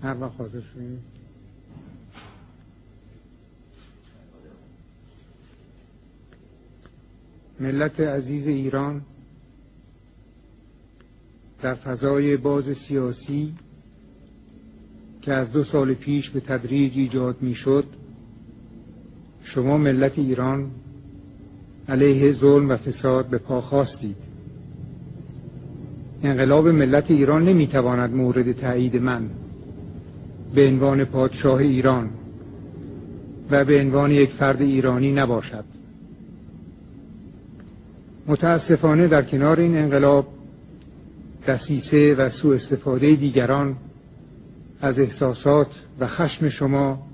هر وقت حاضر شدیم. ملت عزیز ایران در فضای باز سیاسی که از 2 سال پیش به تدریج ایجاد می شد، شما ملت ایران علیه ظلم و فساد به پا خاستید. انقلاب ملت ایران نمی تواند مورد تایید من به عنوان پادشاه ایران و به عنوان یک فرد ایرانی نباشد. متاسفانه در کنار این انقلاب دسیسه و سوء استفاده دیگران از احساسات و خشم شما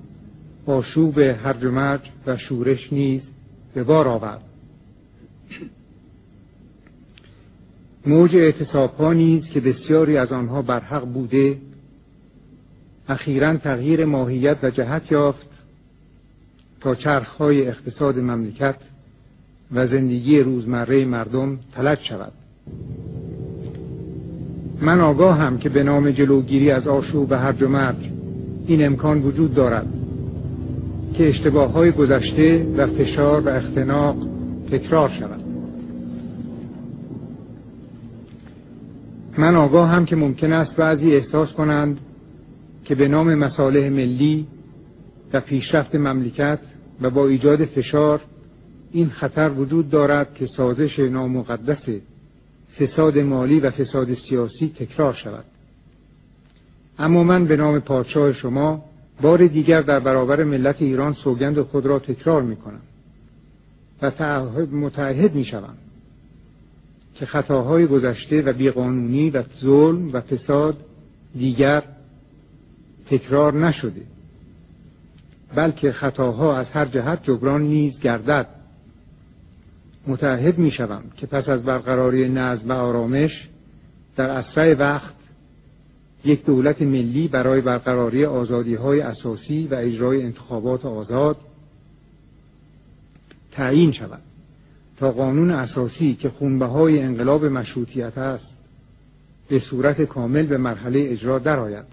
آشوب هرج و مرج و شورش نیز به بار آورد. موج اعتصاب‌ها نیز که بسیاری از آنها برحق بوده اخیراً تغییر ماهیت و جهت یافت تا چرخ‌های اقتصاد مملکت و زندگی روزمره مردم فلج شود. من آگاهم که به نام جلوگیری از آشوب و هرج و مرج این امکان وجود دارد که اشتباه‌های گذشته و فشار و اختناق تکرار شود. من آگاهم که ممکن است بعضی احساس کنند که به نام مصالح ملی و پیشرفت مملکت و با ایجاد فشار این خطر وجود دارد که سازش نامقدس فساد مالی و فساد سیاسی تکرار شود. اما من به نام پادشاه شما بار دیگر در برابر ملت ایران سوگند خود را تکرار می کنم و متعهد می شوم که خطاهای گذشته و بیقانونی و ظلم و فساد دیگر تکرار نشده، بلکه خطاها از هر جهت جبران نیز گردد. متعهد می شوم که پس از برقراری نظم و آرامش در اسرع وقت یک دولت ملی برای برقراری آزادی‌های اساسی و اجرای انتخابات آزاد تعیین شود تا قانون اساسی که خونبهای انقلاب مشروطیت است به صورت کامل به مرحله اجرا درآید.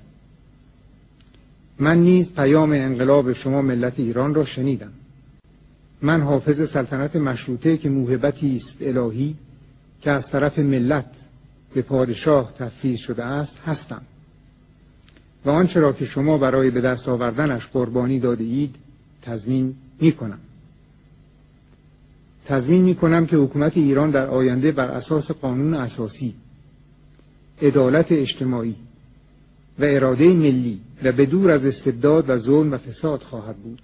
من نیز پیام انقلاب شما ملت ایران را شنیدم. من حافظ سلطنت مشروطه که موهبتی است الهی که از طرف ملت به پادشاه تفویض شده است هستم و آنچه را که شما برای به دست آوردنش قربانی داده اید تضمین می کنم. تضمین می کنم که حکومت ایران در آینده بر اساس قانون اساسی، عدالت اجتماعی و اراده ملی و بدور از استبداد و ظلم و فساد خواهد بود.